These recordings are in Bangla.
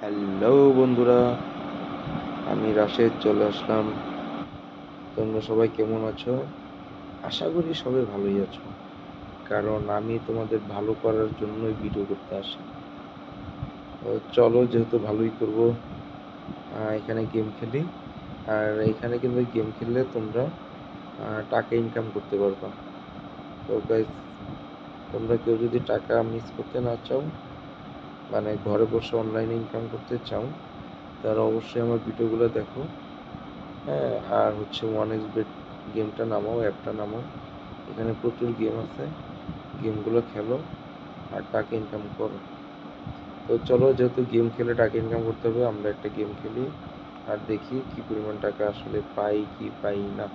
হ্যালো বন্ধুরা, আমি রাশেদ চলে আসলাম। তোমরা সবাই কেমন আছো? আশা করি সবাই ভালোই আছো, কারণ আমি তোমাদের ভালো করার জন্যই ভিডিও করতে আসি। তো চলো, যেহেতু ভালোই করব, এখানে গেম খেলি। আর এখানে কিন্তু গেম খেললে তোমরা টাকা ইনকাম করতে পারবা। তো গাইস, তোমরা কেউ যদি টাকা মিস করতে না চাও, মানে ঘরে বসে অনলাইনে ইনকাম করতে চাও, তারা অবশ্যই আমার ভিডিওগুলো দেখো। হ্যাঁ, আর হচ্ছে ওয়ান এক্স বেট গেমটা নামাও, অ্যাপটা নামাও। এখানে প্রচুর গেম আছে, গেমগুলো খেলো আর টাকা ইনকাম করো। তো চলো, যেহেতু গেম খেলে টাকা ইনকাম করতে হবে, আমরা একটা গেম খেলি আর দেখি কি পরিমাণ টাকা আসলে পাই কি পাই না।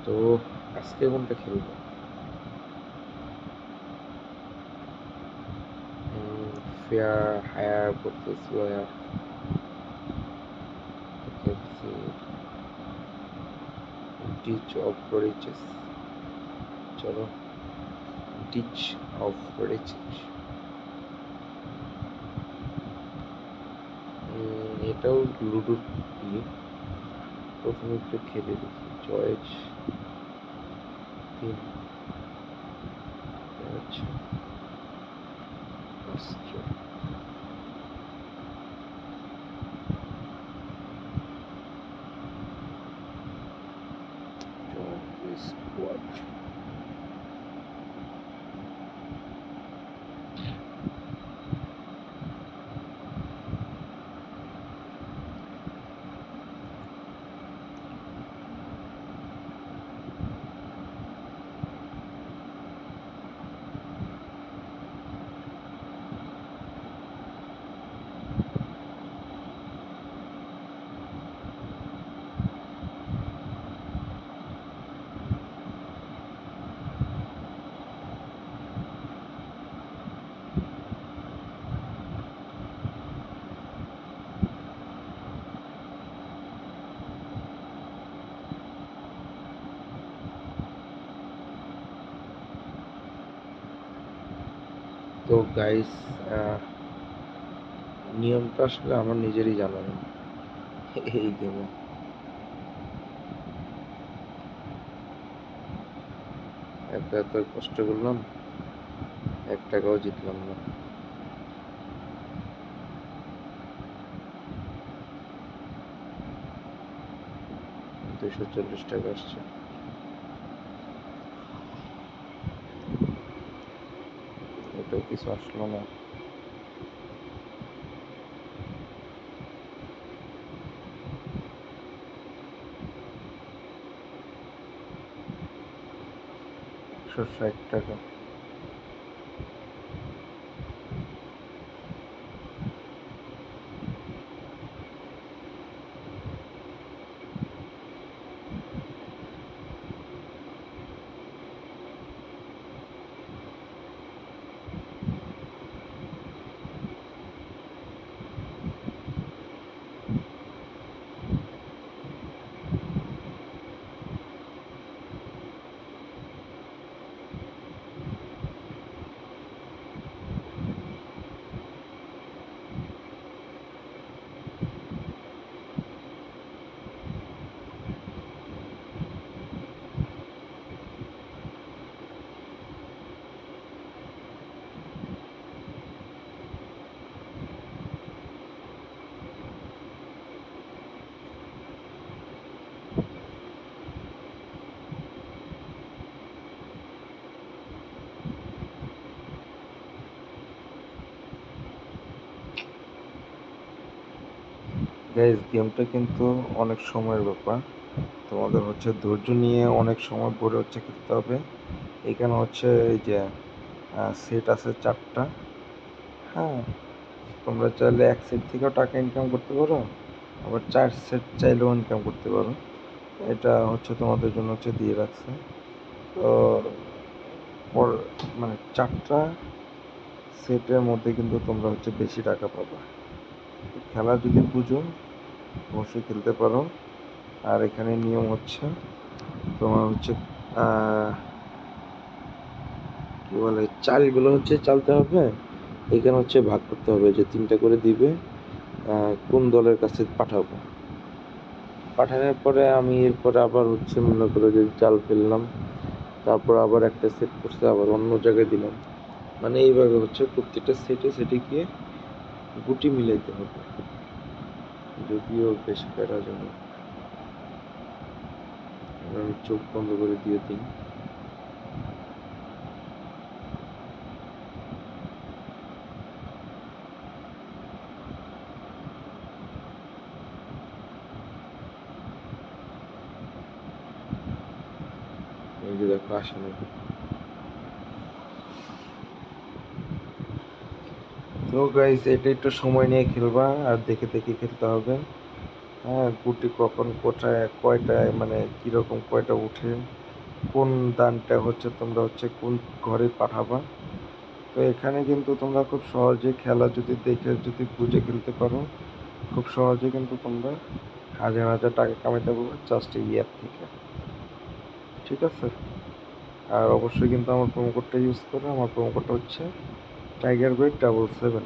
তো আজকে কোনটা খেলবো? ফেয়ার হায়ার ভার্সেস ওয়ার, খেলছি টিচ অফ রিচেস। চলো, টিচ অফ রিচেস। এটাও লুডোর ইয়ে। প্রথমে একটু খেলে দেখি। চয়েস 3, আচ্ছা, অস্ত্র। স্কোয়াড। তো গাইস, নিয়মটা আসলে আমার নিজেরই জানা নেই এই গেমে। এত এত কষ্ট করলাম, 1 টাকাও জিতলাম না। 240 টাকা আসছে। এটাও কিছু আসলো না। ৳160। গাইস, গেমটা কিন্তু অনেক সময়ের ব্যাপার। তোমাদের হচ্ছে ধৈর্য নিয়ে অনেক সময় পরে হচ্ছে খেলতে হবে। এখানে হচ্ছে এই যে সেট আছে 4টা। হ্যাঁ, তোমরা চাইলে এক সেট থেকেও টাকা ইনকাম করতে পারো, আবার 4 সেট চাইলেও ইনকাম করতে পারো। এটা হচ্ছে তোমাদের জন্য হচ্ছে দিয়ে রাখছে। তো পর মানে 4টা সেটের মধ্যে কিন্তু তোমরা হচ্ছে বেশি টাকা পাবা। খেলা যদি বুঝো, অবশ্যই খেলতে পারো। আর এখানে নিয়ম হচ্ছে তোমার হচ্ছে বলে চালগুলো হচ্ছে চালতে হবে, এখানে হচ্ছে ভাগ করতে হবে যে ৩টা করে দিবে, কোন দলের কাছে পাঠাবো। পাঠানোর পরে আমি এরপরে আবার হচ্ছে মনে করো যে জাল ফেললাম, তারপর আবার একটা সেট করছে, আবার অন্য জায়গায় দিলাম। মানে এইভাবে হচ্ছে প্রত্যেকটা সেটে গিয়ে গুটি মিলাইতে হবে। যদিও বেশ প্যারাজনক। এবার আমি চোখ বন্ধ করে দিয়ে দিই। এই যে দেখো আসে না। তো গাইস এটা একটু সময় নিয়ে খেলবা আর দেখে দেখে খেলতে হবে। হ্যাঁ, গুটি কখন কোথায় কয়টায় মানে কিরকম কয়টা উঠে, কোন দানটা হচ্ছে তোমরা হচ্ছে কোন ঘরে পাঠাবা। তো এখানে কিন্তু তোমরা খুব সহজে খেলা যদি দেখে যদি বুঝে খেলতে পারো, খুব সহজে কিন্তু তোমরা হাজার হাজার টাকা কামাইতে পারবে জাস্ট এই অ্যাপ থেকে। ঠিক আছে? আর অবশ্যই কিন্তু আমার প্রোমো কোডটা ইউজ করো। আমার প্রোমো কোডটা হচ্ছে TigerBait77।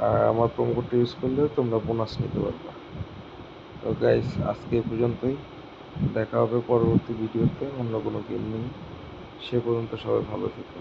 আর আমার প্রোমো কোডটা ইউজ করলে তোমরা বোনাস নিতে পারবে। তো গাইস আজকে এই পর্যন্তই। দেখা হবে পরবর্তী ভিডিওতে অন্য কোনো গেম নিয়ে। সে পর্যন্ত সবাই ভালো থেকো।